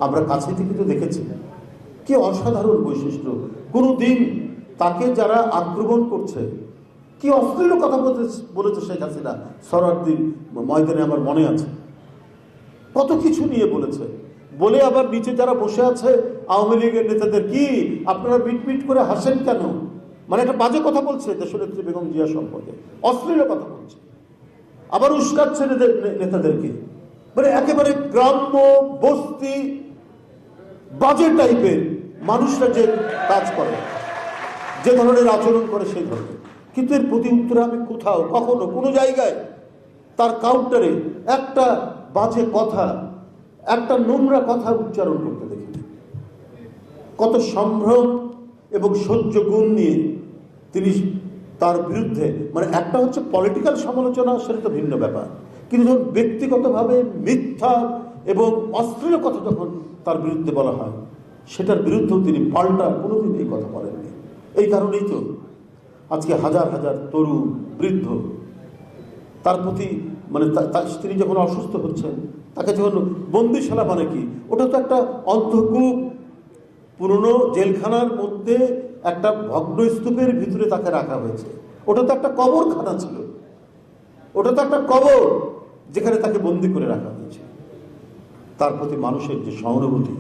আমরা কাছে থেকে তো দেখেছি কি অসাধারণ বৈশিষ্ট্য। কোনোদিন তাকে যারা আক্রমণ করছে কি অশ্লীল কথা বলেছে শেখ হাসিনা সরারদির ময়দানে, আমার মনে আছে কত কিছু নিয়ে বলেছে। বলে আবার নিচে যারা বসে আছে আওয়ামী লীগের নেতাদের, কি আপনারা মিটমিট করে হাসেন কেন? মানে একটা বাজে কথা বলছে দেশনেত্রী বেগম জিয়া সম্পর্কে, অশ্লীল কথা বলছে, আবার উস্কাচ্ছে নেতাদেরকে। মানে একেবারে গ্রাম্য বস্তি বাজে টাইপের মানুষরা যে কাজ করে, যে ধরনের আচরণ করে সেই ধরনের। কিন্তু এর প্রতি উত্তরে আমি কোথাও কখনো কোনো জায়গায় তার কাউন্টারে একটা বাজে কথা, একটা নোংরা কথা উচ্চারণ করতে দেখি। কত সম্ভ্রম এবং সহ্য গুণ নিয়ে তিনি তার বিরুদ্ধে, মানে একটা হচ্ছে পলিটিক্যাল সমালোচনা, সেটা তো ভিন্ন ব্যাপার, কিন্তু যখন ব্যক্তিগতভাবে মিথ্যা এবং অশ্লীল কথা যখন তার বিরুদ্ধে বলা হয়, সেটার বিরুদ্ধেও তিনি পাল্টা কোনোদিন এই কথা বলেননি। এই কারণেই তো আজকে হাজার হাজার তরুণ বৃদ্ধ তার প্রতি, মানে তিনি যখন অসুস্থ হচ্ছেন, তাকে যখন বন্দিশালা, মানে কি ওটা তো একটা অন্ধকূপ, পুরনো জেলখানার মধ্যে একটা ভগ্ন স্তূপের ভিতরে তাকে রাখা হয়েছে। ওটা তো একটা কবরখানা ছিল, ওটা তো একটা কবর যেখানে তাকে বন্দি করে রাখা হয়েছে। তার প্রতি মানুষের যে সহানুভূতি,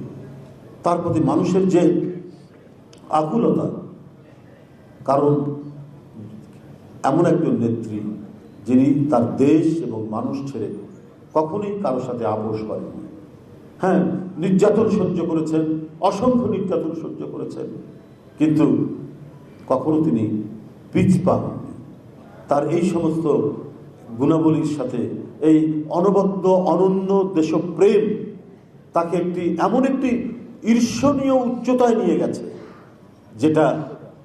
তার প্রতি মানুষের যে আকুলতা, কারণ এমন একজন নেত্রী যিনি তার দেশ এবং মানুষ ছেড়ে কখনোই কারোর সাথে আপোষ করেননি। হ্যাঁ, নির্যাতন সহ্য করেছেন, অসংখ্য নির্যাতন সহ্য করেছেন, কিন্তু কখনো তিনি পিছপা হননি। তার এই সমস্ত গুণাবলীর সাথে এই অনবদ্য অনন্য দেশপ্রেম তাকে এমন একটি ঈর্ষণীয় উচ্চতায় নিয়ে গেছে, যেটা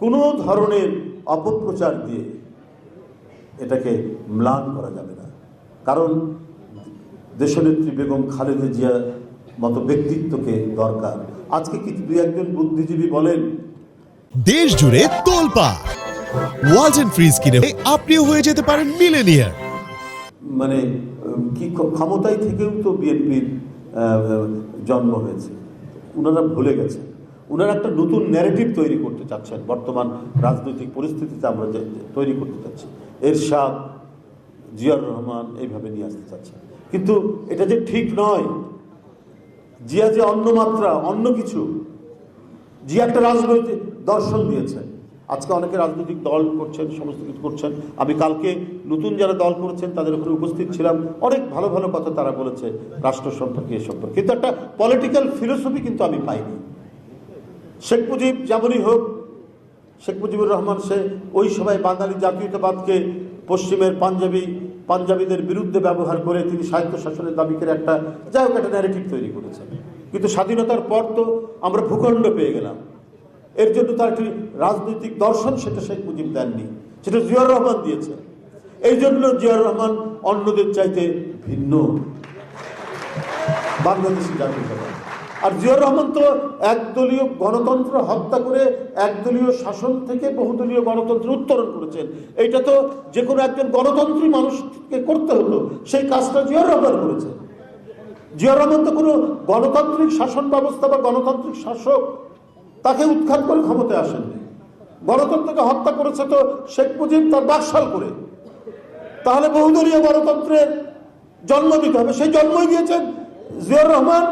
কোনো ধরনের অপপ্রচার দিয়ে এটাকে ম্লান করা যাবে না। কারণ দেশনেত্রী বেগম খালেদা জিয়ার মতো ব্যক্তিত্বকে দরকার। আজকে কি দুই একজন বুদ্ধিজীবী বলেন, দেশ জুড়ে তোলপাড় ওয়ালটন ফ্রিজ কিনে আপনিও হয়ে যেতে পারেন মিলেনিয়ার। মানে কি ক্ষমতায় থেকেও তো বিএনপির জন্ম হয়েছে, ওনারা ভুলে গেছেন। ওনারা একটা নতুন ন্যারেটিভ তৈরি করতে চাচ্ছেন, বর্তমান রাজনৈতিক পরিস্থিতিতে আমরা যে তৈরি করতে চাচ্ছি, এরশাদ, জিয়াউর রহমান এইভাবে নিয়ে আসতে চাচ্ছেন। কিন্তু এটা যে ঠিক নয়। জিয়া যে অন্য মাত্রা, অন্য কিছু, জিয়া একটা রাজনৈতিক দর্শন দিয়েছেন। আজকে অনেকে রাজনৈতিক দল করছেন, সমস্ত কিছু করছেন। আমি কালকে নতুন যারা দল করেছেন তাদের উপরে উপস্থিত ছিলাম, অনেক ভালো ভালো কথা তারা বলেছে রাষ্ট্র সম্পর্কে, এ সম্পর্কে, কিন্তু একটা পলিটিক্যাল ফিলোসফি কিন্তু আমি পাইনি। শেখ মুজিব যেমনই হোক, শেখ মুজিবুর রহমান সে ওই সময় বাঙালি জাতীয়তাবাদকে পশ্চিমের পাঞ্জাবিদের বিরুদ্ধে ব্যবহার করে তিনি স্বায়ত্ত শাসনের দাবি করে একটা যাই হোক একটা ন্যারেটিভ তৈরি করেছেন। কিন্তু স্বাধীনতার পর তো আমরা ভূখণ্ড পেয়ে গেলাম, এর জন্য তার একটি রাজনৈতিক দর্শন, সেটা শেখ মুজিব দেননি, সেটা জিয়াউর রহমান দিয়েছে। এই জন্য জিয়াউর রহমান অন্যদের চাইতে ভিন্ন বাংলাদেশি জাতীয়তাবাদ। আর জিয়াউর রহমান তো একদলীয় গণতন্ত্র হত্যা করে একদলীয় শাসন থেকে বহুদলীয় গণতন্ত্র উত্তরণ করেছেন। এইটা তো যে কোনো একজন গণতন্ত্রী মানুষকে করতে হতো, সেই কাজটা জিয়াউর রহমান করেছেন। জিয়াউর রহমান তো কোনো গণতান্ত্রিক শাসন ব্যবস্থা বা গণতান্ত্রিক শাসক তাকে উৎখাত করে ক্ষমতায় আসেননি। গণতন্ত্রকে হত্যা করেছে তো শেখ মুজিব তার বাকশাল করে। তাহলে বহুদলীয় গণতন্ত্রের জন্ম দিতে হবে, সেই জন্মই দিয়েছেন জিয়াউর রহমান।